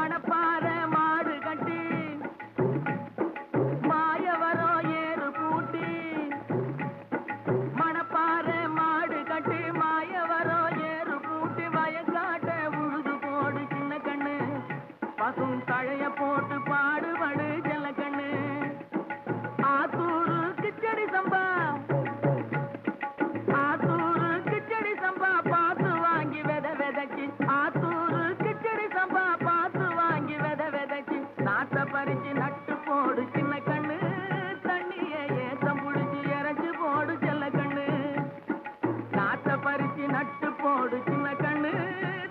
மணப்பாறை மாடு கட்டி மாயவரம் ஏறு பூட்டி மணப்பாறை மாடு கட்டி மாயவரம் ஏறு பூட்டி வயக்காட்ட உழுது போடு சின்ன கண்ணு பசும் தழைய போட்டு பாடுபடு செல்ல கண்ணு ஆத்தூரு கிச்சடி சம்பா ஆத்தூரு கிச்சடி சம்பா பார்த்து வாங்கி வித விதைக்கு ஆத்தூரு கிச்சடி சம்பா பார்த்து வாங்கி வித விதைக்கு நாட்டை பறிச்சு நட்டு போடு சின்ன கண்ணு தண்ணிய ஏத்தம் புடிச்சு இறச்சி போடு செல்ல கண்ணு நாட்டை பறிச்சு நட்டு போடு சின்ன கண்ணு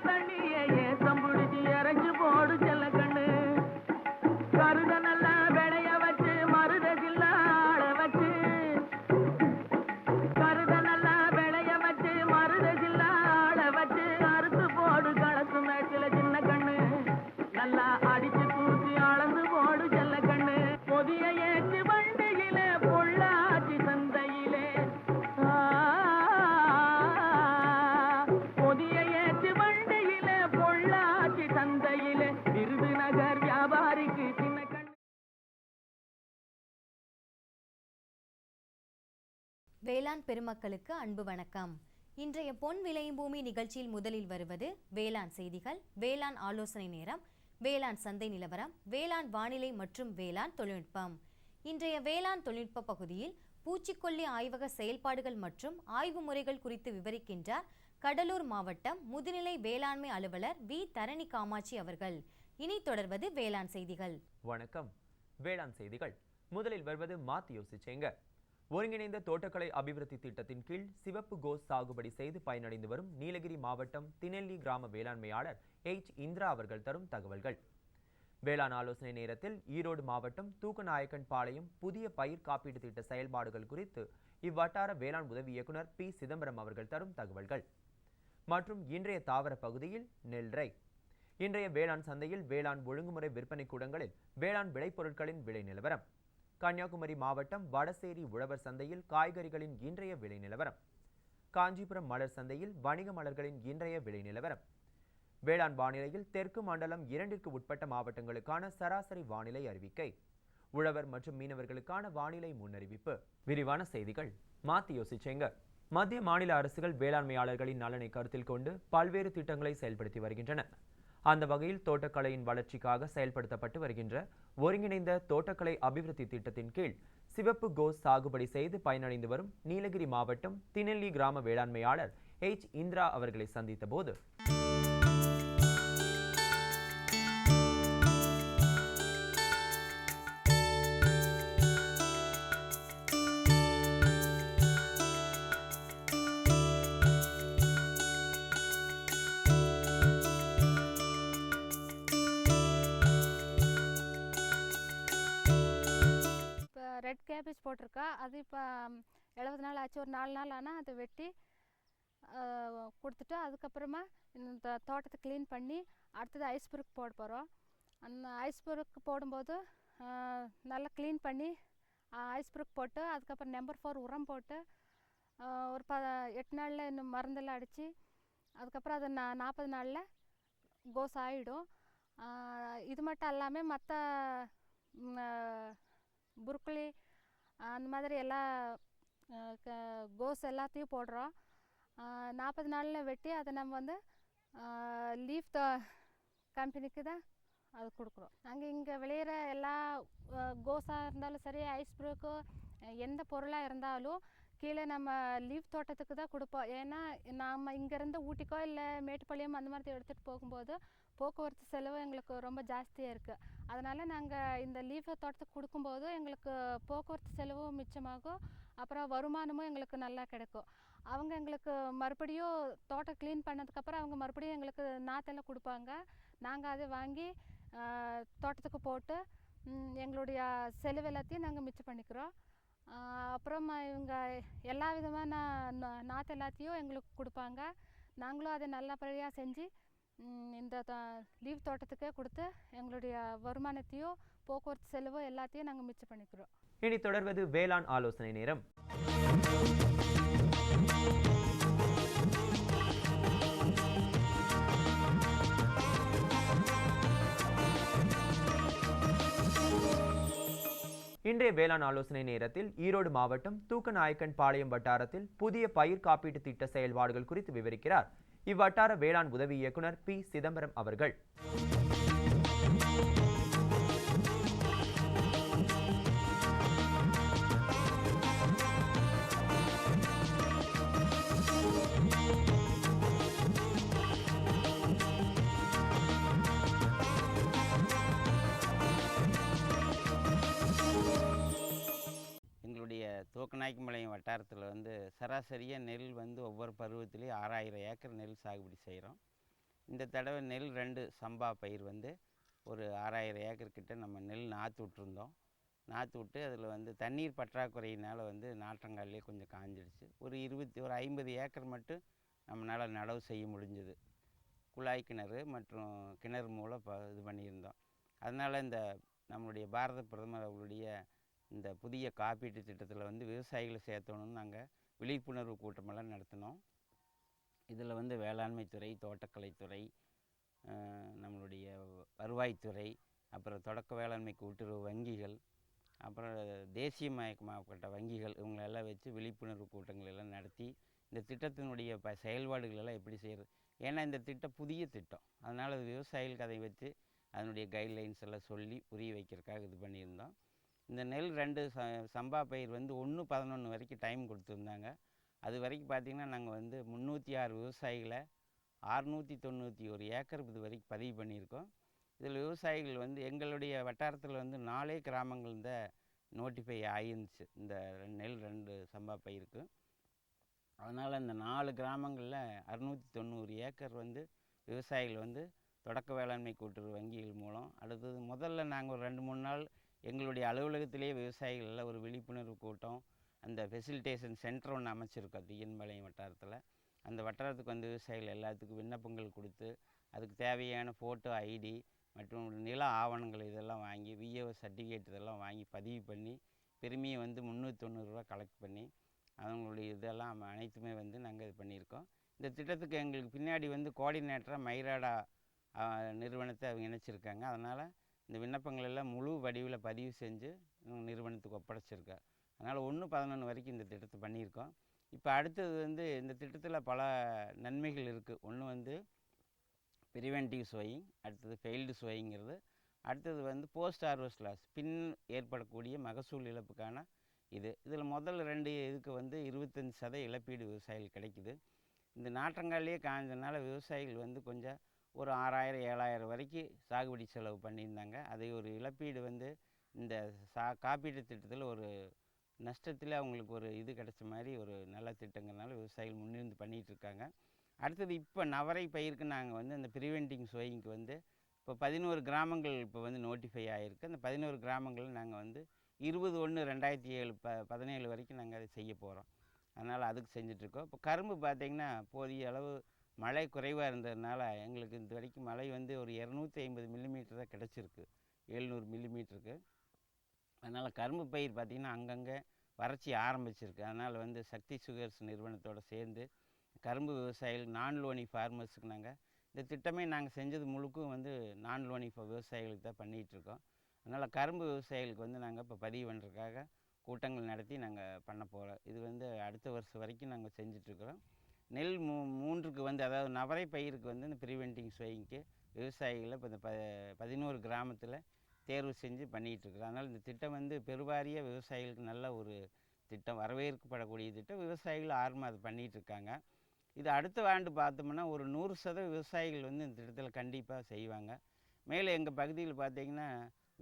தண்ணிய ஏத்தம் புடிச்சு இறச்சி போடு செல்ல கண்ணு கருத நல்லா விளைய வச்சு மருத சில்லாட வச்சு கருத நல்லா விளைய வச்சு மருத சில்லாட வச்சு அறுத்து போடு களத்து மேட்டில சின்ன கண்ணு நல்லா அடிச்சு தூக்கி அளந்து போடு செல்ல கண்ணு பொதிய ஏற்றி வண்டியில பொள்ளாச்சி சந்தையிலே பொதிய ஏற்றி வண்டியில பொள்ளாச்சி சந்தையிலே விருதுநகர் வியாபாரிக்கு சின்ன கண்ணு. வேளாண் பெருமக்களுக்கு அன்பு வணக்கம். இன்றைய பொன் விளையும் பூமி நிகழ்ச்சியில் முதலில் வருவது வேளாண் செய்திகள், வேளாண் ஆலோசனை நேரம், வேளாண் சந்தை நிலவரம், வேளாண் வானிலை மற்றும் வேளாண் தொழில்நுட்பம். இன்றைய வேளாண் தொழில்நுட்ப பகுதியில் பூச்சிக்கொல்லி ஆய்வக செயல்பாடுகள் மற்றும் ஆய்வு முறைகள் குறித்து விவரிக்கின்றார் கடலூர் மாவட்டம் முதுநிலை வேளாண்மை அலுவலர் வி தரணி காமாட்சி அவர்கள். இனி தொடர்வது வேளாண் செய்திகள். வணக்கம். வேளாண் செய்திகள் முதலில் வருவது மாத்தி யோசிச்சேங்க. ஒருங்கிணைந்த தோட்டக்கலை அபிவிருத்தி திட்டத்தின் கீழ் சிவப்பு கோஸ் சாகுபடி செய்து பயனடைந்து வரும் நீலகிரி மாவட்டம் தினெல்லி கிராம வேளாண்மையாளர் H. இந்திரா அவர்கள் தரும் தகவல்கள். வேளாண் ஆலோசனை நேரத்தில் ஈரோடு மாவட்டம் தூக்கநாயக்கன் பாளையம் புதிய பயிர் காப்பீடு திட்ட செயல்பாடுகள் குறித்து இவ்வட்டார வேளாண் உதவி இயக்குனர் P. சிதம்பரம் அவர்கள் தரும் தகவல்கள். மற்றும் இன்றைய தாவர பகுதியில் நெல்ரை. இன்றைய வேளாண் சந்தையில் வேளாண் ஒழுங்குமுறை விற்பனை கூடங்களில் வேளாண் விளைபொருட்களின் விலை நிலவரம். கன்னியாகுமரி மாவட்டம் வடசேரி உழவர் சந்தையில் காய்கறிகளின் இன்றைய விலை நிலவரம். காஞ்சிபுரம் மலர் சந்தையில் வணிக மலர்களின் இன்றைய விலை நிலவரம். வேளாண் வானிலையில் தெற்கு மண்டலம் 2ற்கு உட்பட்ட மாவட்டங்களுக்கான சராசரி வானிலை அறிவிக்கை. உழவர் மற்றும் மீனவர்களுக்கான வானிலை முன்னறிவிப்பு. விரிவான செய்திகள். மாத்தி யோசிச்சேங்க. மத்திய மாநில அரசுகள் வேளாண்மையாளர்களின் நலனை கருத்தில் கொண்டு பல்வேறு திட்டங்களை செயல்படுத்தி வருகின்றன. அந்த வகையில் தோட்டக்கலையின் வளர்ச்சிக்காக செயல்படுத்தப்பட்டு வருகின்ற ஒருங்கிணைந்த தோட்டக்கலை அபிவிருத்தி திட்டத்தின் கீழ் சிவப்பு கோஸ் சாகுபடி செய்து பயனடைந்து வரும் நீலகிரி மாவட்டம் தினெல்லி கிராம வேளாண்மையாளர் H. இந்திரா அவர்களை சந்தித்த போது ரெட் கேபேஜ் போட்டிருக்கா. அது இப்போ 70 நாள் ஆச்சு. ஒரு 4 நாள் ஆனால் அதை வெட்டி கொடுத்துட்டு அதுக்கப்புறமா இந்த தோட்டத்தை க்ளீன் பண்ணி அடுத்தது ஐஸ்புருக்கு போட போகிறோம். அந்த ஐஸ்புருக்கு போடும்போது நல்லா க்ளீன் பண்ணி ஐஸ்புருக்கு போட்டு அதுக்கப்புறம் நம்பர் 4 உரம் போட்டு ஒரு 8 நாளில் இன்னும் மருந்தெல்லாம் அடித்து அதுக்கப்புறம் அது 40 நாளில் கோஸ் ஆகிடும். இது மட்டும் இல்லாமல் மற்ற புருக்குழி அந்த மாதிரி எல்லா கோஸ் எல்லாத்தையும் போடுறோம். 40 நாளில் வெட்டி அதை நம்ம வந்து லீஃப் கம்பெனிக்கு தான் அது கொடுக்குறோம். நாங்கள் இங்கே விளையிற எல்லா கோஸாக இருந்தாலும் சரி, ஐஸ்ப்ரூக்கு எந்த பொருளாக இருந்தாலும் கீழே நம்ம லீஃப் தோட்டத்துக்கு தான் கொடுப்போம். ஏன்னா நாம் இங்கேருந்து ஊட்டிக்கோ இல்லை மேட்டுப்பாளையம் அந்த மாதிரி எடுத்துகிட்டு போகும்போது போக்குவரத்து செலவு எங்களுக்கு ரொம்ப ஜாஸ்தியாக இருக்குது. அதனால் நாங்கள் இந்த லீஃப் தோட்டத்துக்கு கொடுக்கும்போது எங்களுக்கு போக்குவரத்து செலவும் மிச்சமாகும், அப்புறம் வருமானமும் எங்களுக்கு நல்லா கிடைக்கும். அவங்க எங்களுக்கு மறுபடியும் தோட்டம் க்ளீன் பண்ணதுக்கப்புறம் அவங்க மறுபடியும் எங்களுக்கு நாற்றெல்லாம் கொடுப்பாங்க. நாங்கள் அதை வாங்கி தோட்டத்துக்கு போட்டு எங்களுடைய செலவு எல்லாத்தையும் நாங்கள் மிச்சம் பண்ணிக்கிறோம். அப்புறமா இவங்க எல்லா விதமான நாற்று எல்லாத்தையும் எங்களுக்கு கொடுப்பாங்க. நாங்களும் அதை நல்லபடியாக செஞ்சு இந்த லீவ் தோட்டத்துக்கே கொடுத்து எங்களுடைய வருமானத்தையும் போக்குவரத்து செலவு எல்லாத்தையும் நாங்கள் மிச்சம் பண்ணிக்கிறோம். இனி தொடர்வது வேளாண் ஆலோசனை நேரம். இன்றைய வேளாண் ஆலோசனை நேரத்தில் ஈரோடு மாவட்டம் தூக்கநாயக்கன் பாளையம் வட்டாரத்தில் புதிய பயிர் காப்பீட்டு திட்ட செயல்பாடுகள் குறித்து விவரிக்கிறார் இவ்வட்டார வேளாண் உதவி இயக்குனர் பி சிதம்பரம் அவர்கள். தூக்கநாயக்கம்பாளையம் வட்டாரத்தில் வந்து சராசரியாக நெல் வந்து ஒவ்வொரு பருவத்திலையும் 6000 ஏக்கர் நெல் சாகுபடி செய்கிறோம். இந்த தடவை நெல் 2 சம்பா பயிர் வந்து ஒரு 6000 ஏக்கர் கிட்ட நம்ம நெல் நாற்று விட்டுருந்தோம். நாற்று விட்டு அதில் வந்து தண்ணீர் பற்றாக்குறையினால் வந்து நாற்றங்காலே கொஞ்சம் காஞ்சிடுச்சு. ஒரு 50 ஏக்கர் மட்டும் நம்மளால் நடவு செய்ய முடிஞ்சுது. குழாய் கிணறு மற்றும் கிணறு மூலம் இது பண்ணியிருந்தோம். அதனால் இந்த நம்மளுடைய பாரத பிரதமர் அவர்களுடைய இந்த புதிய காப்பீட்டு திட்டத்தில் வந்து விவசாயிகளை சேர்த்தணும்னு நாங்கள் விழிப்புணர்வு கூட்டமெல்லாம் நடத்தினோம். இதில் வந்து வேளாண்மைத்துறை, தோட்டக்கலைத்துறை, நம்மளுடைய வருவாய்த்துறை, அப்புறம் தொடக்க வேளாண்மை கூட்டுறவு வங்கிகள், அப்புறம் தேசியமயமாக்கப்பட்ட வங்கிகள் இவங்களெல்லாம் வச்சு விழிப்புணர்வு கூட்டங்கள் எல்லாம் நடத்தி இந்த திட்டத்தினுடைய செயல்பாடுகள் எல்லாம் எப்படி செய்கிறது. ஏன்னா இந்த திட்டம் புதிய திட்டம், அதனால் அது விவசாயிகளுக்கு அதை வச்சு அதனுடைய கைட்லைன்ஸ் எல்லாம் சொல்லி புரிய வைக்கிறதுக்காக இது பண்ணியிருந்தோம். இந்த நெல் 2 சம்பா பயிர் வந்து 1/11 வரைக்கும் டைம் கொடுத்துருந்தாங்க. அது வரைக்கும் பார்த்திங்கன்னா நாங்கள் வந்து 306 விவசாயிகளை 691 ஏக்கர் இது வரைக்கும் பதிவு பண்ணியிருக்கோம். இதில் விவசாயிகள் வந்து எங்களுடைய வட்டாரத்தில் வந்து 4 கிராமங்கள் தான் நோட்டிஃபை ஆகிருந்துச்சு இந்த நெல் 2 சம்பா பயிருக்கு. அதனால் இந்த 4 கிராமங்களில் 690 ஏக்கர் வந்து விவசாயிகள் வந்து தொடக்க வேளாண்மை கூட்டுறவு வங்கிகள் மூலம், அடுத்தது முதல்ல நாங்கள் ஒரு 2-3 நாள் எங்களுடைய அலுவலகத்திலேயே விவசாயிகள் எல்லாம் ஒரு விழிப்புணர்வு கூட்டம், அந்த ஃபெசிலிட்டேஷன் சென்டர் ஒன்று அமைச்சிருக்கோம் தீயன்பாளையம் வட்டாரத்தில். அந்த வட்டாரத்துக்கு வந்து விவசாயிகள் எல்லாத்துக்கும் விண்ணப்பங்கள் கொடுத்து அதுக்கு தேவையான ஃபோட்டோ ஐடி மற்றும் நில ஆவணங்கள் இதெல்லாம் வாங்கி விஏஓ சர்டிஃபிகேட் இதெல்லாம் வாங்கி பதிவு பண்ணி பெருமையை வந்து 390 ரூபா கலெக்ட் பண்ணி அவங்களுடைய இதெல்லாம் அனைத்துமே வந்து நாங்கள் இது பண்ணியிருக்கோம். இந்த திட்டத்துக்கு எங்களுக்கு பின்னாடி வந்து கோஆர்டினேட்டராக மைராடா நிறுவனத்தை அவங்க இணைச்சிருக்காங்க. அதனால் இந்த விண்ணப்பங்கள் எல்லாம் முழு வடிவில் பதிவு செஞ்சு நிறுவனத்துக்கு ஒப்படைச்சிருக்கேன். அதனால் 1/11 வரைக்கும் இந்த திட்டத்தை பண்ணியிருக்கோம். இப்போ அடுத்தது வந்து இந்த திட்டத்தில் பல நன்மைகள் இருக்குது. ஒன்று வந்து ப்ரிவென்டிவ் சோயிங், அடுத்தது ஃபெயில்டு சோயிங்கிறது, அடுத்தது வந்து போஸ்ட் ஹார்வெஸ்ட் லாஸ் பின் ஏற்படக்கூடிய மகசூல் இழப்புக்கான இதில் முதல் 2 இதுக்கு வந்து 25% இழப்பீடு விவசாயிகள் கிடைக்குது. இந்த நாற்றங்காலே காய்ஞ்சதுனால விவசாயிகள் வந்து கொஞ்சம் ஒரு 6000-7000 வரைக்கும் சாகுபடி செலவு பண்ணியிருந்தாங்க. அதை ஒரு இழப்பீடு வந்து இந்த காப்பீட்டு திட்டத்தில் ஒரு நஷ்டத்தில் அவங்களுக்கு ஒரு இது கிடைச்ச மாதிரி ஒரு நல்ல திட்டங்கிறனால விவசாயிகள் முன்னிருந்து பண்ணிகிட்ருக்காங்க. அடுத்தது இப்போ நவரை பயிருக்கு நாங்கள் வந்து அந்த ப்ரிவென்டிங் சோயிங்க்கு வந்து இப்போ 11 கிராமங்கள் இப்போ வந்து நோட்டிஃபை ஆகிருக்கு. அந்த 11 கிராமங்களில் நாங்கள் வந்து 20/1/2017 வரைக்கும் நாங்கள் அதை செய்ய போகிறோம். அதனால் அதுக்கு செஞ்சிட்ருக்கோம். இப்போ கரும்பு பார்த்திங்கன்னா போதிய அளவு மழை குறைவாக இருந்ததுனால எங்களுக்கு இந்த வரைக்கும் மழை வந்து ஒரு 250 மில்லிமீட்டர் தான் கிடச்சிருக்கு 700 மில்லிமீட்டருக்கு. அதனால் கரும்பு பயிர் பார்த்திங்கன்னா அங்கங்கே வறட்சி ஆரம்பிச்சிருக்கு. அதனால் வந்து சக்தி சுகர்ஸ் நிறுவனத்தோடு சேர்ந்து கரும்பு விவசாயிகள் நான் லோனி ஃபார்மர்ஸுக்கு நாங்கள் இந்த திட்டமே நாங்கள் செஞ்சது முழுக்கும் வந்து நான் லோனி விவசாயிகளுக்கு தான் பண்ணிகிட்ருக்கோம். அதனால் கரும்பு விவசாயிகளுக்கு வந்து நாங்கள் இப்போ பதிவு பண்ணுறதுக்காக கூட்டங்கள் நடத்தி நாங்கள் பண்ண போகிறோம். இது வந்து அடுத்த வருஷம் வரைக்கும் நாங்கள் செஞ்சிட்ருக்குறோம். நெல் 3க்கு வந்து அதாவது நவரை பயிருக்கு வந்து இந்த ப்ரிவென்டிங் சோயிங்க்கு விவசாயிகளை இப்போ இந்த 11 கிராமத்தில் தேர்வு செஞ்சு பண்ணிகிட்ருக்குறோம். அதனால் இந்த திட்டம் வந்து பெருவாரிய விவசாயிகளுக்கு நல்ல ஒரு திட்டம், வரவேற்கப்படக்கூடிய திட்டம். விவசாயிகள் ஆர்வமாக அது பண்ணிகிட்ருக்காங்க. இது அடுத்த ஆண்டு பார்த்தோம்னா ஒரு 100% விவசாயிகள் வந்து இந்த திட்டத்தில் கண்டிப்பாக செய்வாங்க. மேலே எங்கள் பகுதியில் பார்த்திங்கன்னா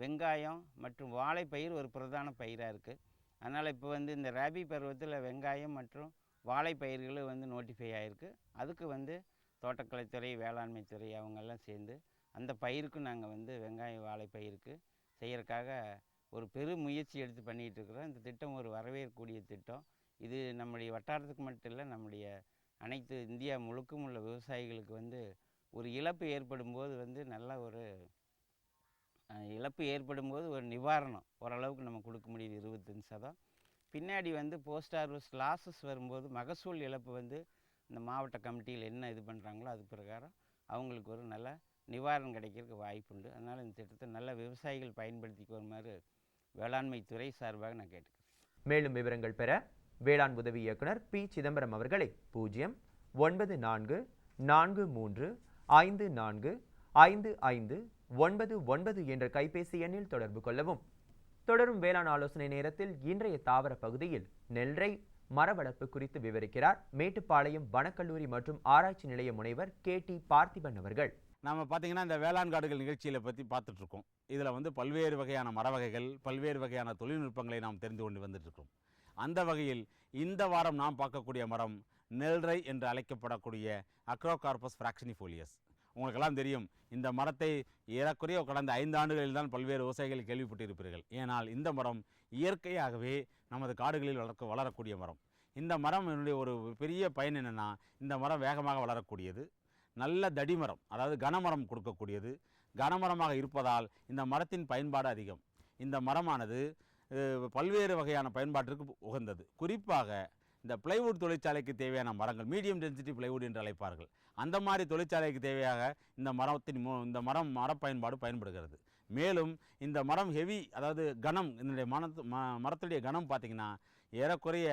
வெங்காயம் மற்றும் வாழை பயிர் ஒரு பிரதான பயிராக இருக்குது. அதனால் இப்போ வந்து இந்த ரபி பருவத்தில் வெங்காயம் மற்றும் வாழை பயிர்களும் வந்து நோட்டிஃபை ஆகிருக்கு. அதுக்கு வந்து தோட்டக்கலைத்துறை, வேளாண்மைத்துறை அவங்கெல்லாம் சேர்ந்து அந்த பயிருக்கும் நாங்கள் வந்து வெங்காயம் வாழை பயிருக்கு செய்கிறதுக்காக ஒரு பெரும் முயற்சி எடுத்து பண்ணிகிட்ருக்குறோம். இந்த திட்டம் ஒரு வரவேற்கக்கூடிய திட்டம். இது நம்முடைய வட்டாரத்துக்கு மட்டும் இல்லை, நம்முடைய அனைத்து இந்தியா முழுக்கும் உள்ள விவசாயிகளுக்கு வந்து ஒரு இழப்பு ஏற்படும் போது வந்து நல்ல ஒரு ஒரு நிவாரணம் ஓரளவுக்கு நம்ம கொடுக்க முடியுது 25%. பின்னாடி வந்து போஸ்ட் ஹார்வெஸ்ட் லாஸஸ் வரும்போது மகசூல் இழப்பு வந்து இந்த மாவட்ட கமிட்டியில் என்ன இது பண்ணுறாங்களோ அது பிரகாரம் அவங்களுக்கு ஒரு நல்ல நிவாரணம் கிடைக்கிறதுக்கு வாய்ப்புண்டு. அதனால் இந்த திட்டத்தை நல்ல விவசாயிகள் பயன்படுத்திக்கு வருமாறு வேளாண்மை துறை சார்பாக நான் கேட்டுக்கிறேன். மேலும் விவரங்கள் பெற வேளாண் உதவி இயக்குனர் பி சிதம்பரம் அவர்களை 09443545599 என்ற கைபேசி எண்ணில் தொடர்பு கொள்ளவும். தொடரும் வேளாண் ஆலோசனை நேரத்தில் இன்றைய தாவர பகுதியில் நெல்லை மர வளர்ப்பு குறித்து விவரிக்கிறார் மேட்டுப்பாளையம் வனக்கல்லூரி மற்றும் ஆராய்ச்சி நிலைய முனைவர் KT பார்த்திபன் அவர்கள். நாம் பார்த்தீங்கன்னா இந்த வேளாண் காடுகள் நிகழ்ச்சியில் பற்றி பார்த்துட்ருக்கோம். இதில் பல்வேறு வகையான மர வகைகள், பல்வேறு வகையான தொழில்நுட்பங்களை நாம் தெரிந்து கொண்டு வந்துட்டுருக்கோம். அந்த வகையில் இந்த வாரம் நாம் பார்க்கக்கூடிய மரம் நெல்லை என்று அழைக்கப்படக்கூடிய அக்ரோகார்பஸ் ஃப்ராக்ஷனிஃபோலியஸ். உங்களுக்கெல்லாம் தெரியும், இந்த மரத்தை ஏறக்குறைய கடந்த 5 ஆண்டுகளில் தான் பல்வேறு விவசாயிகள் கேள்விப்பட்டிருப்பீர்கள். ஏனால் இந்த மரம் இயற்கையாகவே நமது காடுகளில் வளரக்கூடிய மரம். இந்த மரம் என்னுடைய ஒரு பெரிய பயன் என்னென்னா, இந்த மரம் வேகமாக வளரக்கூடியது, நல்ல தடிமரம், அதாவது கனமரம் கொடுக்கக்கூடியது. கனமரமாக இருப்பதால் இந்த மரத்தின் பயன்பாடு அதிகம். இந்த மரமானது பல்வேறு வகையான பயன்பாட்டிற்கு உகந்தது. குறிப்பாக இந்த பிளைவுட் தொழிற்சாலைக்கு தேவையான மரங்கள், மீடியம் டென்சிட்டி பிளைவுட் என்று அழைப்பார்கள், அந்த மாதிரி தொழிற்சாலைக்கு தேவையாக இந்த மர பயன்பாடு பயன்படுகிறது. மேலும் இந்த மரம் ஹெவி, அதாவது கனம், இதனுடைய மரத்துடைய கனம் பார்த்திங்கன்னா ஏறக்குறைய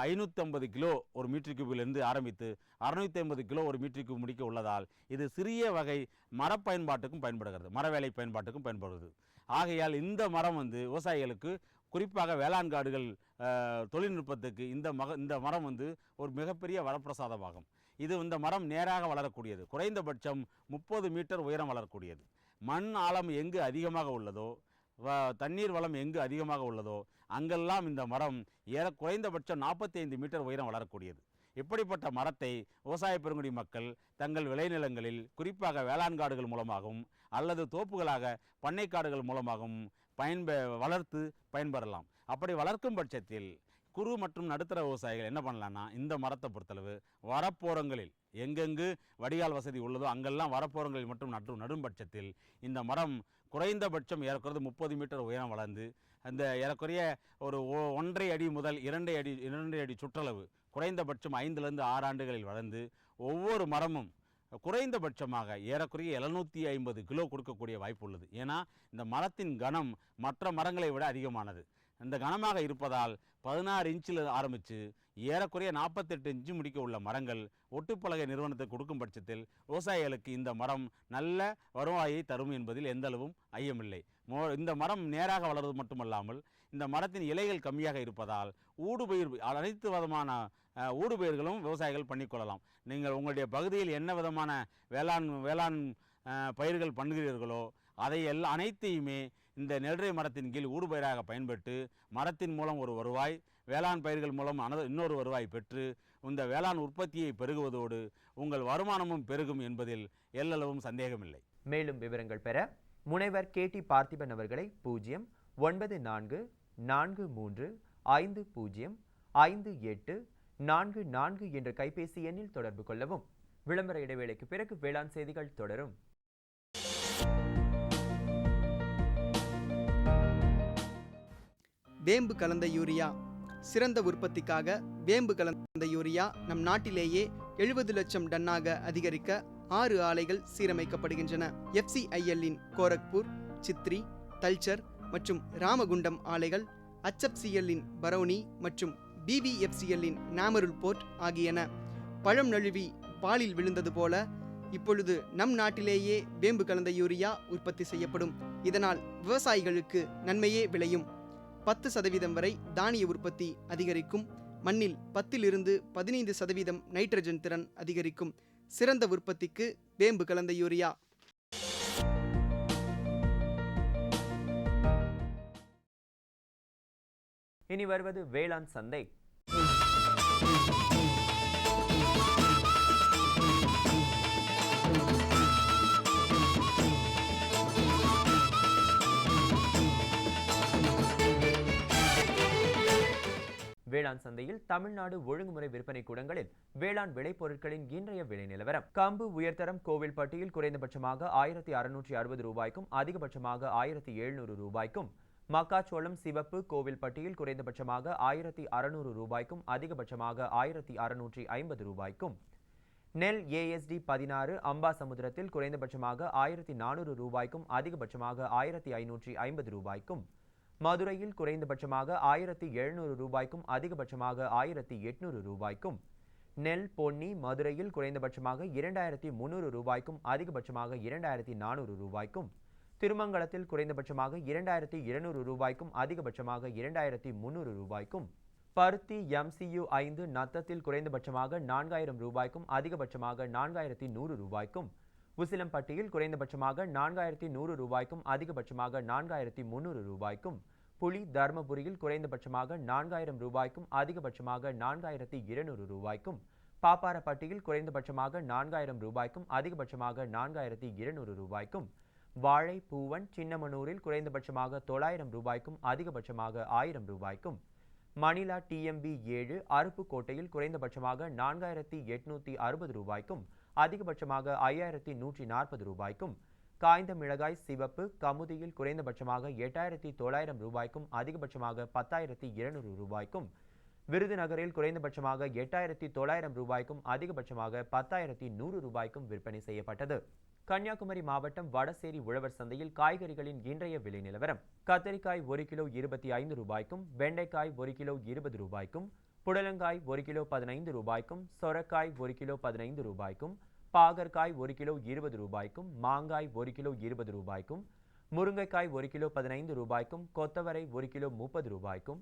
550 கிலோ ஒரு மீட்டர் கியூபிலிருந்து ஆரம்பித்து 650 கிலோ ஒரு மீட்டர் கியூப் முடிக்க உள்ளதால் இது சிறிய வகை மர பயன்பாட்டுக்கும் பயன்படுகிறது, மர வேலை பயன்பாட்டுக்கும் பயன்படுகிறது. ஆகையால் இந்த மரம் விவசாயிகளுக்கு, குறிப்பாக வேளாண் காடுகள் தொழில்நுட்பத்துக்கு இந்த மரம் ஒரு மிகப்பெரிய வரப்பிரசாதமாகும். இந்த மரம் நேராக வளரக்கூடியது, குறைந்தபட்சம் 30 மீட்டர் உயரம் வளரக்கூடியது. மண் ஆழம் எங்கு அதிகமாக உள்ளதோ, தண்ணீர் வளம் எங்கு அதிகமாக உள்ளதோ அங்கெல்லாம் இந்த மரம் குறைந்தபட்சம் 45 மீட்டர் உயரம் வளரக்கூடியது. இப்படிப்பட்ட மரத்தை விவசாய பெருங்குடி மக்கள் தங்கள் விளைநிலங்களில், குறிப்பாக வேளாண் காடுகள் மூலமாகவும் அல்லது தோப்புகளாக பண்ணைக்காடுகள் மூலமாகவும் வளர்த்து பயன்பெறலாம். அப்படி வளர்க்கும் பட்சத்தில் குறு மற்றும் நடுத்தர விவசாயிகள் என்ன பண்ணலான்னா, இந்த மரத்தை பொறுத்தளவு வரப்போரங்களில் எங்கெங்கு வடிகால் வசதி உள்ளதோ அங்கெல்லாம் வரப்போரங்களில் மட்டும் நடும் பட்சத்தில் இந்த மரம் குறைந்தபட்சம் ஏறக்குறைய 30 மீட்டர் உயரம் வளர்ந்து அந்த ஏறக்குறைய ஒரு 1.5 அடி முதல் 2 அடி சுற்றளவு குறைந்தபட்சம் 5லிருந்து 6 ஆண்டுகளில் வளர்ந்து ஒவ்வொரு மரமும் குறைந்தபட்சமாக ஏறக்குறைய 750 கிலோ கொடுக்கக்கூடிய வாய்ப்பு உள்ளது. ஏன்னா இந்த மரத்தின் கனம் மற்ற மரங்களை விட அதிகமானது. இந்த கனமாக இருப்பதால் 16 இன்ச்சில் ஆரம்பித்து ஏறக்குறைய 48 இன்ச்சு முடிக்க உள்ள மரங்கள் ஒட்டுப்பலகை நிறுவனத்துக்கு கொடுக்கும் பட்சத்தில் விவசாயிகளுக்கு இந்த மரம் நல்ல வருவாயை தரும் என்பதில் எந்தளவும் ஐயமில்லை. இந்த மரம் நேராக வளர்வது மட்டுமல்லாமல் இந்த மரத்தின் இலைகள் கம்மியாக இருப்பதால் ஊடுபயிர், அனைத்து விதமான ஊடுபயிர்களும் விவசாயிகள் பண்ணிக்கொள்ளலாம். நீங்கள் உங்களுடைய பகுதியில் என்ன விதமான வேளாண் பயிர்கள் பண்ணுகிறீர்களோ அதை அனைத்தையுமே இந்த நெல்லை மரத்தின் கீழ் ஊடுபயிராக பயன்பட்டு மரத்தின் மூலம் ஒரு வருவாய், வேளாண் பயிர்கள் மூலம் இன்னொரு வருவாய் பெற்று இந்த வேளாண் உற்பத்தியை பெருகுவதோடு உங்கள் வருமானமும் பெருகும் என்பதில் எல்லளவும் சந்தேகமில்லை. மேலும் விவரங்கள் பெற முனைவர் KT பார்த்திபன் அவர்களை 09443505844 என்ற கைபேசி எண்ணில் தொடர்பு கொள்ளவும். விளம்பர இடைவேளைக்கு பிறகு வேளாண் செய்திகள் தொடரும். வேம்பு கலந்த யூரியா. சிறந்த உற்பத்திக்காக வேம்பு கலந்த யூரியா நம் நாட்டிலேயே 70 லட்சம் டன்னாக அதிகரிக்க 6 ஆலைகள் சீரமைக்கப்படுகின்றன. FCIL-இன் கோரக்பூர், சித்ரி, தல்ச்சர் மற்றும் ராமகுண்டம் ஆலைகள், HFCL-இன் பரௌனி மற்றும் BVFCL-இன் நாமருல் போர்ட் ஆகியன. பழம் நழுவி பாலில் விழுந்தது போல இப்பொழுது நம் நாட்டிலேயே வேம்பு கலந்த யூரியா உற்பத்தி செய்யப்படும். இதனால் விவசாயிகளுக்கு நன்மையே விளையும். 10% வரை தானிய உற்பத்தி அதிகரிக்கும். மண்ணில் 10லிருந்து 15% நைட்ரஜன் திறன் அதிகரிக்கும். சிறந்த உற்பத்திக்கு வேம்பு கலந்த யூரியா. இனி வருவது வேளாண் சந்தை. வேளாண் சந்தையில் தமிழ்நாடு ஒழுங்குமுறை விற்பனை கூடங்களில் வேளாண் விளைபொருட்களின் இன்றைய விலை நிலவரம். கம்பு உயர்தரம் கோவில்பட்டியில் குறைந்தபட்சமாக 1660 ரூபாய்க்கும் அதிகபட்சமாக 1700 ரூபாய்க்கும், மக்காச்சோளம் சிவப்பு கோவில்பட்டியில் குறைந்தபட்சமாக 1600 ரூபாய்க்கும் அதிகபட்சமாக 1650 ரூபாய்க்கும், நெல் ASD 16 அம்பாசமுத்திரத்தில் குறைந்தபட்சமாக 1400 ரூபாய்க்கும் அதிகபட்சமாக 1550 ரூபாய்க்கும், மதுரையில் குறைந்தபட்சமாக 1700 ரூபாய்க்கும் அதிகபட்சமாக 1800 ரூபாய்க்கும், நெல் பொன்னி மதுரையில் குறைந்தபட்சமாக 2300 ரூபாய்க்கும் அதிகபட்சமாக 2400 ரூபாய்க்கும், திருமங்கலத்தில் குறைந்தபட்சமாக 2200 ரூபாய்க்கும் அதிகபட்சமாக 2300 ரூபாய்க்கும், பருத்தி MCU 5 நத்தத்தில் குறைந்தபட்சமாக 4000 ரூபாய்க்கும் அதிகபட்சமாக 4100 ரூபாய்க்கும், உசிலம்பட்டியில் குறைந்தபட்சமாக 4100 ரூபாய்க்கும் அதிகபட்சமாக 4300 ரூபாய்க்கும், புலி தர்மபுரியில் குறைந்தபட்சமாக 4000 ரூபாய்க்கும் அதிகபட்சமாக 4200 ரூபாய்க்கும், பாப்பாரப்பட்டியில் குறைந்தபட்சமாக 4000 ரூபாய்க்கும் அதிகபட்சமாக 4200 ரூபாய்க்கும், வாழை பூவன் சின்னமனூரில் குறைந்தபட்சமாக 900 ரூபாய்க்கும் அதிகபட்சமாக 1000 ரூபாய்க்கும், மணிலா TMB 7 அருப்புக்கோட்டையில் குறைந்தபட்சமாக 4860 ரூபாய்க்கும் அதிகபட்சமாக 5140 ரூபாய்க்கும், காய்ந்த மிளகாய் சிவப்பு கமுதியில் குறைந்தபட்சமாக 8900 ரூபாய்க்கும் அதிகபட்சமாக 10200 ரூபாய்க்கும், விருதுநகரில் குறைந்தபட்சமாக 8900 ரூபாய்க்கும் அதிகபட்சமாக 10100 ரூபாய்க்கும் விற்பனை செய்யப்பட்டது. கன்னியாகுமரி மாவட்டம் வடசேரி உழவர் சந்தையில் காய்கறிகளின் இன்றைய விலை நிலவரம். கத்தரிக்காய் 1 கிலோ 25 ரூபாய்க்கும், வெண்டைக்காய் 1 கிலோ 20 ரூபாய்க்கும், புடலங்காய் 1 கிலோ 15 ரூபாய்க்கும், சொரக்காய் 1 கிலோ 15 ரூபாய்க்கும், பாகற்காய் 1 கிலோ 20 ரூபாய்க்கும், மாங்காய் 1 கிலோ 20 ரூபாய்க்கும், முருங்கைக்காய் 1 கிலோ 15 ரூபாய்க்கும், கொத்தவரை 1 கிலோ 30 ரூபாய்க்கும்,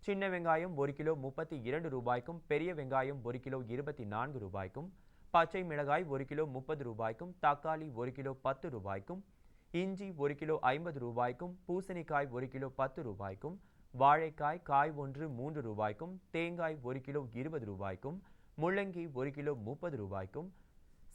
சின்ன வெங்காயம் 1 கிலோ 32 ரூபாய்க்கும், பெரிய வெங்காயம் 1 கிலோ 24 ரூபாய்க்கும், பச்சை மிளகாய் 1 கிலோ 30 ரூபாய்க்கும், தக்காளி 1 கிலோ 10 ரூபாய்க்கும், இஞ்சி 1 கிலோ 50 ரூபாய்க்கும், பூசணிக்காய் 1 கிலோ 10 ரூபாய்க்கும், வாழைக்காய் காய் ஒன்று 3 ரூபாய்க்கும், தேங்காய் 1 கிலோ 20 ரூபாய்க்கும், முள்ளங்கி 1 கிலோ 30 ரூபாய்க்கும்,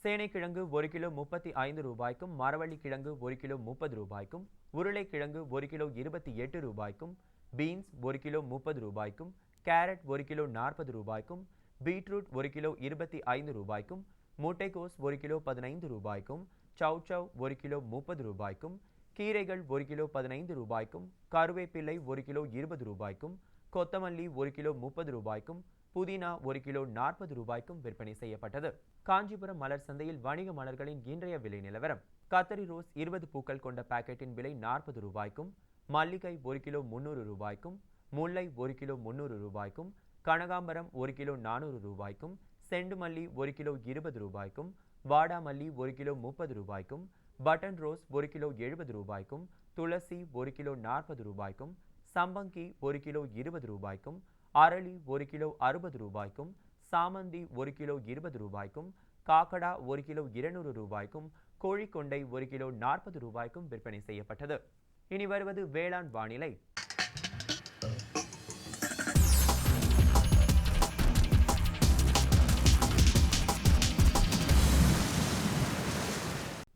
சேனைக்கிழங்கு 1 கிலோ 35 ரூபாய்க்கும், மரவள்ளி கிழங்கு 1 கிலோ 30 ரூபாய்க்கும், உருளைக்கிழங்கு 1 கிலோ 28 ரூபாய்க்கும், பீன்ஸ் 1 கிலோ 30 ரூபாய்க்கும், கேரட் 1 கிலோ 40 ரூபாய்க்கும், பீட்ரூட் 1 கிலோ 25 ரூபாய்க்கும், முட்டைக்கோஸ் 1 கிலோ 15 ரூபாய்க்கும், சௌச்சவ் 1 கிலோ 30 ரூபாய்க்கும், கீரைகள் 1 கிலோ 15 ரூபாய்க்கும், கருவேப்பிலை 1 கிலோ 20 ரூபாய்க்கும், கொத்தமல்லி 1 கிலோ 30 ரூபாய்க்கும், புதினா 1 கிலோ 40 ரூபாய்க்கும் விற்பனை செய்யப்பட்டது. காஞ்சிபுரம் மலர் சந்தையில் வணிக மலர்களின் இன்றைய விலை நிலவரம். கத்தரி ரோஸ் 20 பூக்கள் கொண்ட பாக்கெட்டின் விலை 40 ரூபாய்க்கும், மல்லிகை 1 கிலோ 300 ரூபாய்க்கும், முல்லை 1 கிலோ 300 ரூபாய்க்கும், கனகாம்பரம் 1 கிலோ 400 ரூபாய்க்கும், செண்டுமல்லி 1 கிலோ 20 ரூபாய்க்கும், வாடாமல்லி 1 கிலோ 30 ரூபாய்க்கும், பட்டன் ரோஸ் 1 கிலோ 70 ரூபாய்க்கும், துளசி 1 கிலோ 40 ரூபாய்க்கும், சம்பங்கி 1 கிலோ 20 ரூபாய்க்கும், அரளி 1 கிலோ 60 ரூபாய்க்கும், சாமந்தி 1 கிலோ 20 ரூபாய்க்கும், காக்கடா 1 கிலோ 200 ரூபாய்க்கும், கோழிக்கொண்டை 1 கிலோ 40 ரூபாய்க்கும் விற்பனை செய்யப்பட்டது. இனி வருவது வேளாண் வானிலை.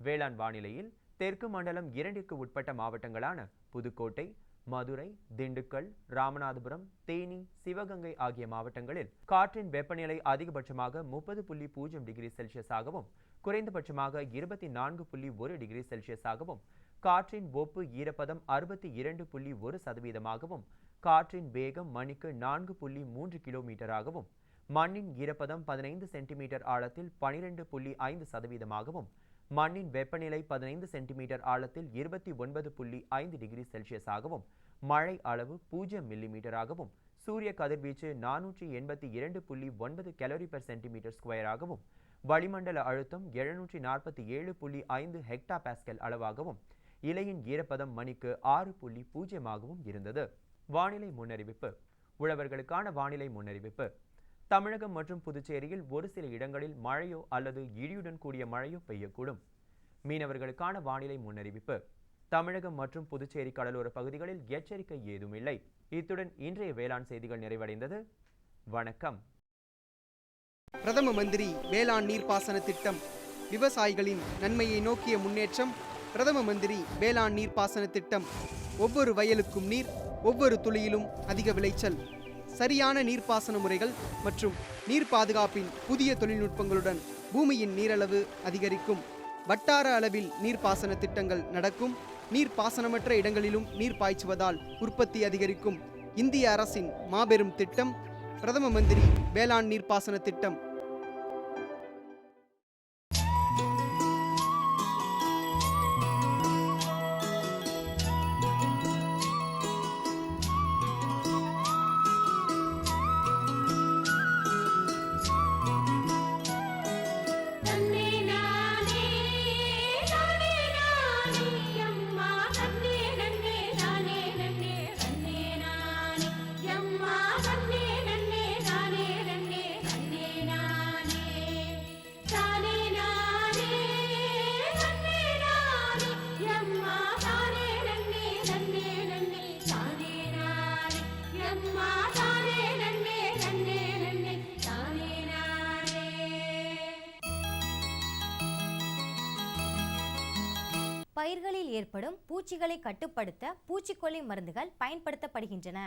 வேளாண் வானிலையில் தெற்கு மண்டலம் 2ற்கு உட்பட்ட மாவட்டங்களான புதுக்கோட்டை, மதுரை, திண்டுக்கல், ராமநாதபுரம், தேனி, சிவகங்கை ஆகிய மாவட்டங்களில் காற்றின் வெப்பநிலை அதிகபட்சமாக 30.0 டிகிரி செல்சியஸாகவும் குறைந்தபட்சமாக 24.1 டிகிரி செல்சியஸாகவும், காற்றின் ஒப்பு ஈரப்பதம் 62.1%ஆகவும், காற்றின் வேகம் மணிக்கு 4.3 கிலோமீட்டராகவும், மண்ணின் ஈரப்பதம் 15 சென்டிமீட்டர் ஆழத்தில் 12.5%ஆகவும், மண்ணின் வெப்பநிலை 15 சென்டிமீட்டர் ஆழத்தில் 29.5 டிகிரி செல்சியஸாகவும், மழை அளவு 0 மில்லிமீட்டராகவும், சூரிய கதிர்வீச்சு 482.9 கேலரி பெர் சென்டிமீட்டர் ஸ்கொயராகவும், வளிமண்டல அழுத்தம் 747.5 ஹெக்டா பாஸ்கல் அளவாகவும், இலையின் ஈரப்பதம் மணிக்கு 6.0ஆகவும் இருந்தது. வானிலை முன்னறிவிப்பு. உழவர்களுக்கான வானிலை முன்னறிவிப்பு. தமிழகம் மற்றும் புதுச்சேரியில் ஒரு சில இடங்களில் மழையோ அல்லது இடியுடன் கூடிய மழையோ பெய்யக்கூடும். மீனவர்களுக்கான வானிலை முன்னறிவிப்பு. தமிழகம் மற்றும் புதுச்சேரி கடலோர பகுதிகளில் எச்சரிக்கை ஏதும் இல்லை. இத்துடன் இன்றைய வேளாண் செய்திகள் நிறைவடைந்தது. வணக்கம். பிரதம மந்திரி வேளாண் நீர்ப்பாசன திட்டம், விவசாயிகளின் நன்மையை நோக்கிய முன்னேற்றம். பிரதம மந்திரி வேளாண் நீர்ப்பாசன திட்டம். ஒவ்வொரு வயலுக்கும் நீர், ஒவ்வொரு துளியிலும் அதிக விளைச்சல். சரியான நீர்ப்பாசன முறைகள் மற்றும் நீர் பாதுகாப்பின் புதிய தொழில்நுட்பங்களுடன் பூமியின் நீரளவு அதிகரிக்கும். வட்டார அளவில் நீர்ப்பாசன திட்டங்கள் நடக்கும். நீர்ப்பாசனமற்ற இடங்களிலும் நீர் பாய்ச்சுவதால் உற்பத்தி அதிகரிக்கும். இந்திய அரசின் மாபெரும் திட்டம் பிரதம மந்திரி வேளாண் நீர்ப்பாசன திட்டம். ஏற்படும் பூச்சிகளை கட்டுப்படுத்த பூச்சிக்கொல்லி மருந்துகள் பயன்படுத்தப்படுகின்றன.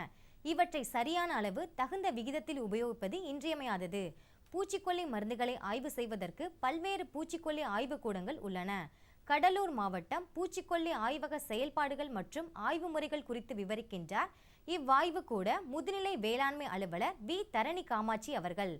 இவற்றை சரியான அளவு தகுந்த விகிதத்தில் உபயோகிப்பது இன்றியமையாதது. பூச்சிக்கொல்லி மருந்துகளை ஆய்வு செய்வதற்கு பல்வேறு பூச்சிக்கொல்லி ஆய்வுக்கூடங்கள் உள்ளன. கடலூர் மாவட்டம் பூச்சிக்கொல்லி ஆய்வக செயல்பாடுகள் மற்றும் ஆய்வு முறைகள் குறித்து விவரிக்கின்றார் இவ்வாய்வு கூட முதுநிலை வேளாண்மை அலுவலர் வி. தரணி காமாட்சி அவர்கள்.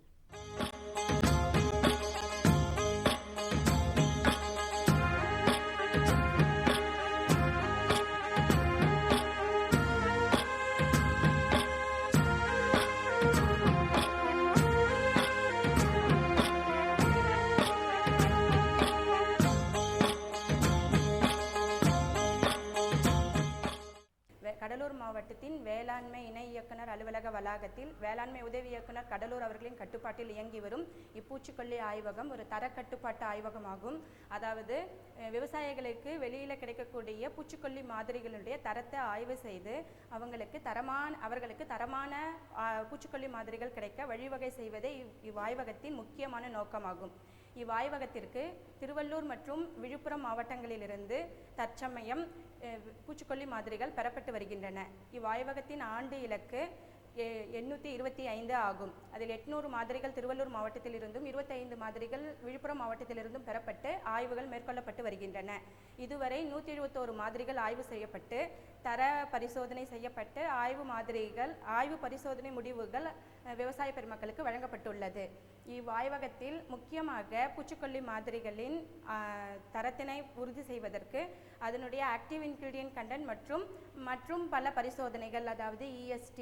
கடலூர் மாவட்டத்தின் வேளாண்மை இணை இயக்குனர் அலுவலக வளாகத்தில் வேளாண்மை உதவி இயக்குனர் கடலூர் அவர்களின் கட்டுப்பாட்டில் இயங்கி வரும் இப்பூச்சிக்கொல்லி ஆய்வகம் ஒரு தர கட்டுப்பாட்டு ஆய்வகமாகும். அதாவது விவசாயிகளுக்கு வெளியில் கிடைக்கக்கூடிய பூச்சிக்கொல்லி மாதிரிகளுடைய தரத்தை ஆய்வு செய்து அவர்களுக்கு தரமான பூச்சிக்கொல்லி மாதிரிகள் கிடைக்க வழிவகை செய்வதே இவ்வாய்வகத்தின் முக்கியமான நோக்கமாகும். இவ்வாய்வகத்திற்கு திருவள்ளூர் மற்றும் விழுப்புரம் மாவட்டங்களிலிருந்து தற்சமயம் பூச்சிக்கொல்லி மாதிரிகள் பெறப்பட்டு வருகின்றன. இவ்வாய்வகத்தின் ஆண்டு இலக்கு 825 ஆகும். அதில் 800 மாதிரிகள் திருவள்ளூர் மாவட்டத்திலிருந்தும் 25 மாதிரிகள் விழுப்புரம் மாவட்டத்திலிருந்தும் பெறப்பட்டு ஆய்வுகள் மேற்கொள்ளப்பட்டு வருகின்றன. இதுவரை 171 மாதிரிகள் ஆய்வு செய்யப்பட்டு தர பரிசோதனை செய்யப்பட்டு ஆய்வு பரிசோதனை முடிவுகள் விவசாய பெருமக்களுக்கு வழங்கப்பட்டுள்ளது. இவ்வாய்வகத்தில் முக்கியமாக பூச்சிக்கொல்லி மாதிரிகளின் தரத்தினை உறுதி செய்வதற்கு அதனுடைய ஆக்டிவ் இன்கிரீடியன்ட் கண்டென்ட் மற்றும் பல பரிசோதனைகள், அதாவது EST,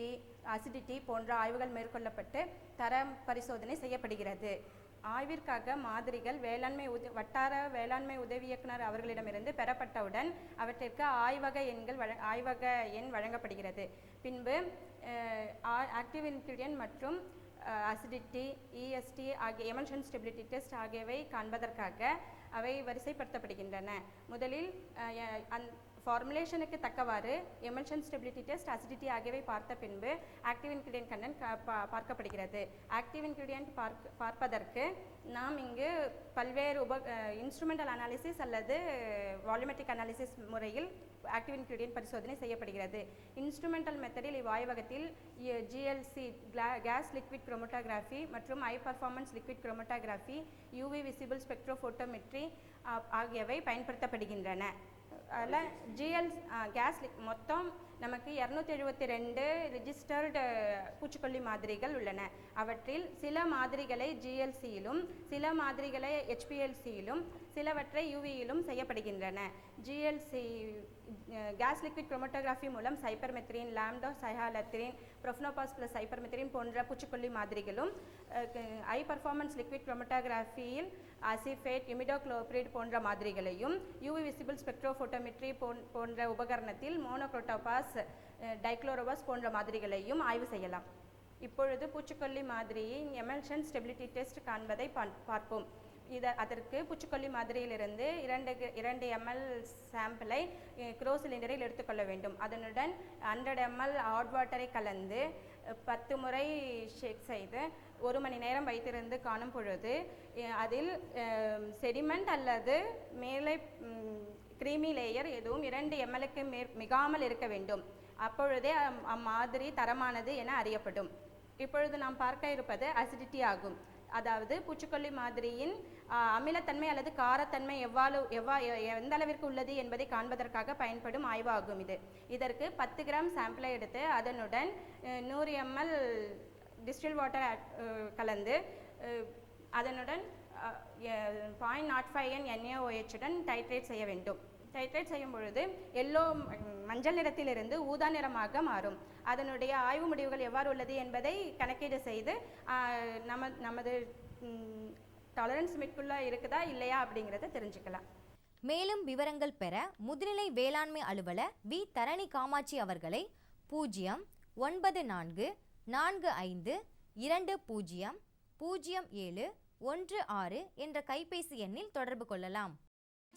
அசிடிட்டி போன்ற ஆய்வுகள் மேற்கொள்ளப்பட்டு தர பரிசோதனை செய்யப்படுகிறது. ஆய்விற்காக மாதிரிகள் வட்டார வேளாண்மை உதவி இயக்குனர் அவர்களிடமிருந்து பெறப்பட்டவுடன் அவற்றிற்கு ஆய்வக எண் வழங்கப்படுகிறது. பின்பு ஆக்டிவ் இன்கிரீடியன்ட் மற்றும் அசிடிட்டி, EST ஆகிய எமல்ஷன் ஸ்டெபிலிட்டி டெஸ்ட் ஆகியவை காண்பதற்காக அவை வரிசைப்படுத்தப்படுகின்றன. முதலில் ஃபார்முலேஷனுக்கு தக்கவாறு எமல்ஷன் ஸ்டெபிலிட்டி டெஸ்ட், அசிடிட்டி ஆகியவை பார்த்த பின்பு ஆக்டிவ் இன்கிரீடியன்ட் கண்டென்ட் பார்க்கப்படுகிறது. ஆக்டிவ் இன்கிரீடியன்ட் பார்ப்பதற்கு நாம் இங்கு பல்வேறு இன்ஸ்ட்ருமெண்டல் அனாலிசிஸ் அல்லது வால்யூமெட்ரிக் அனாலிசிஸ் முறையில் ஆக்டிவ் இன்கிரீடியன்ட் பரிசோதனை செய்யப்படுகிறது. இன்ஸ்ட்ருமெண்டல் மெத்தடில் இவ்வாய்வகத்தில் GLC கேஸ் லிக்விட் குரோமட்டோகிராஃபி மற்றும் high performance liquid chromatography, UV visible spectrophotometry ஆகியவை பயன்படுத்தப்படுகின்றன. அதில் கேஸ் மொத்தம் நமக்கு 272 ரிஜிஸ்டர்டு பூச்சிக்கொல்லி மாதிரிகள் உள்ளன. அவற்றில் சில மாதிரிகளை GLCயிலும் சில மாதிரிகளை HPLCயிலும் சிலவற்றை UVயிலும் செய்யப்படுகின்றன. GLC கேஸ் லிக்விட் குரோமட்டோகிராஃபி மூலம் சைப்பர்மெத்ரின், லாம்டோ சைஹாலத்ரின், ப்ரொஃபனோபாஸ் ப்ளஸ் சைப்பர்மெத்ரின் போன்ற பூச்சிக்கொல்லி மாதிரிகளும், ஹை பர்ஃபார்மன்ஸ் லிக்விட் குரோமட்டோகிராஃபியில் அசிஃபேட், இமிடோக்ளோப்ரிட் போன்ற மாதிரிகளையும், UV விசிபிள் ஸ்பெக்ட்ரோஃபோட்டோமெட்ரி போன்ற உபகரணத்தில் மோனோக்ரோட்டோபாஸ், டைக்ளோரோபாஸ் போன்ற மாதிரிகளையும் ஆய்வு செய்யலாம். இப்பொழுது பூச்சிக்கொல்லி மாதிரியின் எமல்ஷன் ஸ்டெபிலிட்டி டெஸ்ட் காண்பதை பார்ப்போம். அதற்கு பூச்சிக்கொல்லி மாதிரியிலிருந்து 2 ml சாம்பிளை க்ரோ சிலிண்டரில் எடுத்துக்கொள்ள வேண்டும். அதனுடன் 100 ml ஹாட் வாட்டரை கலந்து 10 முறை ஷேக் செய்து 1 மணி நேரம் வைத்திருந்து காணும் பொழுது அதில் செடிமெண்ட் அல்லது மேலே கிரீமி லேயர் எதுவும் 2 mlக்கு மிகாமல் இருக்க வேண்டும். அப்பொழுதே அம்மாதிரி தரமானது என அறியப்படும். இப்பொழுது நாம் பார்க்க இருப்பது அசிடிட்டி ஆகும். அதாவது பூச்சிக்கொல்லி மாதிரியின் அமிலத்தன்மை அல்லது காரத்தன்மை எந்த அளவிற்கு உள்ளது என்பதை காண்பதற்காக பயன்படும் ஆய்வாகும் இது. இதற்கு 10 கிராம் சாம்பிளை எடுத்து அதனுடன் 100 ml டிஸ்டில் வாட்டர் கலந்து அதனுடன் 0.05 NaOH உடன் டைட்ரேட் செய்ய வேண்டும். டைட்ரேட் செய்யும் பொழுது மஞ்சள் நிறத்திலிருந்து ஊதா நிறமாக மாறும். அதனுடைய ஆய்வு முடிவுகள் எவ்வாறு உள்ளது என்பதை கணக்கீடு செய்து நமது டாலரன்ஸ் லிமிட்குள்ள இருக்குதா இல்லையா அப்படிங்கிறத தெரிஞ்சுக்கலாம். மேலும் விவரங்கள் பெற முதுநிலை வேளாண்மை அலுவலர் வி. தரணி காமாட்சி அவர்களை 09454520016 என்ற கைபேசி எண்ணில் தொடர்பு கொள்ளலாம்.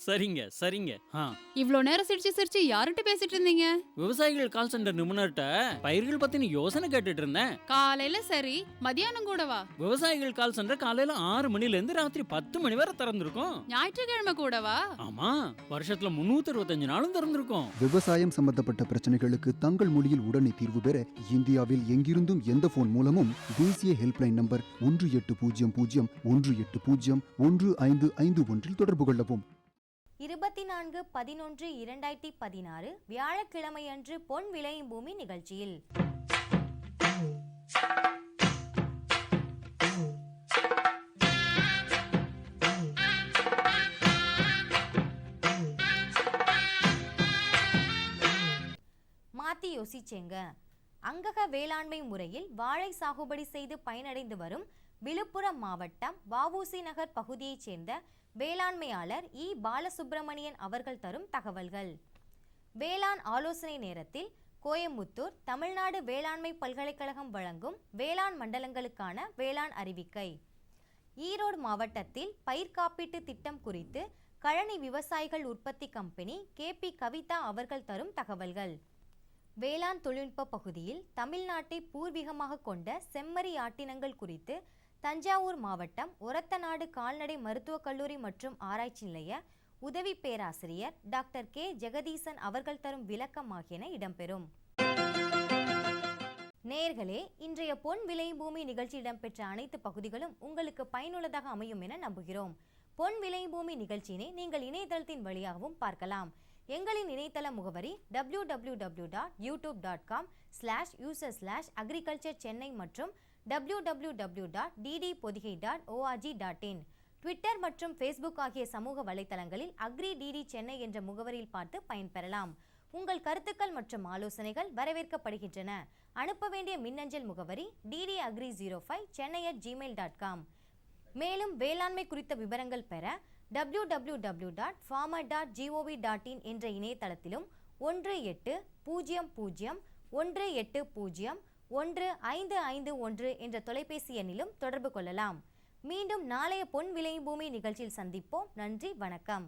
சரிங்க சரிங்க. இவ்ளோ நேரம் சிரிச்சு சிரிச்சு யார்கிட்ட பேசிட்டு இருந்தீங்க? விவசாயிகள் கால் சென்டர் நிபுணர்கிட்ட பயிர்கள் பத்தின யோசனை கேட்டுட்டு இருந்தேன். காலையில சரி, மதியானம் கூடவா? விவசாயிகள் கால் சென்டர் காலையில 6 மணில இருந்து ராத்திரி 10 மணி வரை திறந்திருக்கும். ஞாயிற்றுக்கிழமை கூடவா? ஆமா, வருஷத்துல 365 நாளும் திறந்திருக்கும். விவசாயம் சம்பந்தப்பட்ட பிரச்சனைகளுக்கு தங்கள் மொழியில் உடனே தீர்வு பெற இந்தியாவில் எங்கிருந்தும் எந்த போன் மூலமும் தேசிய ஹெல்ப்லைன் நம்பர் 1800-180-1551 தொடர்பு கொள்ளவும். 24/11/2016 வியாழக்கிழமையன்று பொன் விளையும் பூமி நிகழ்ச்சியில் மாத்தி யோசிச்சேங்க. அங்கக வேளாண்மை முறையில் வாழை சாகுபடி செய்து பயனடைந்து வரும் விழுப்புரம் மாவட்டம் வஉசி நகர் பகுதியைச் சேர்ந்த வேளாண்மையாளர் இ பாலசுப்பிரமணியன் அவர்கள் தரும் தகவல்கள். வேளாண் ஆலோசனை நேரத்தில் கோயமுத்தூர் தமிழ்நாடு வேளாண்மை பல்கலைக்கழகம் வழங்கும் வேளாண் மண்டலங்களுக்கான வேளாண் அறிவிக்கை. ஈரோடு மாவட்டத்தில் பயிர் காப்பீட்டு திட்டம் குறித்து கழனி விவசாயிகள் உற்பத்தி கம்பெனி KP கவிதா அவர்கள் தரும் தகவல்கள். வேளாண் தொழில்நுட்ப பகுதியில் தமிழ்நாட்டை பூர்வீகமாக கொண்ட செம்மறி ஆட்டினங்கள் குறித்து தஞ்சாவூர் மாவட்டம் ஒரத்தநாடு கால்நடை மருத்துவக் கல்லூரி மற்றும் ஆராய்ச்சி நிலைய உதவி பேராசிரியர் டாக்டர் K ஜெகதீசன் அவர்கள் தரும் விளக்கம் ஆகியன இடம்பெறும். நேயர்களே, இன்றைய பொன் விளையும் பூமி நிகழ்ச்சி இடம்பெற்ற அனைத்து பகுதிகளும் உங்களுக்கு பயனுள்ளதாக அமையும் என நம்புகிறோம். பொன் விளையும் பூமி நிகழ்ச்சியினை நீங்கள் இணையதளத்தின் வழியாகவும் பார்க்கலாம். எங்களின் இணையதள முகவரி www.youtube.com/user/agriculture சென்னை மற்றும் www.ddpodigai.org.in. ட்விட்டர் மற்றும் ஃபேஸ்புக் ஆகிய சமூக வலைத்தளங்களில் அக்ரி டிடி சென்னை என்ற முகவரியில் பார்த்து பயன்பெறலாம். உங்கள் கருத்துக்கள் மற்றும் ஆலோசனைகள் வரவேற்கப்படுகின்றன. அனுப்ப வேண்டிய மின்னஞ்சல் முகவரி ddagri05chennai@gmail.com. மேலும் வேளாண்மை குறித்த விவரங்கள் பெற www.farmer.gov.in என்ற இணையதளத்திலும் 1800-180-1551 என்ற தொலைபேசி எண்ணிலும் தொடர்பு கொள்ளலாம். மீண்டும் நாளைய பொன் விளையும் பூமி நிகழ்ச்சியில் சந்திப்போம். நன்றி, வணக்கம்.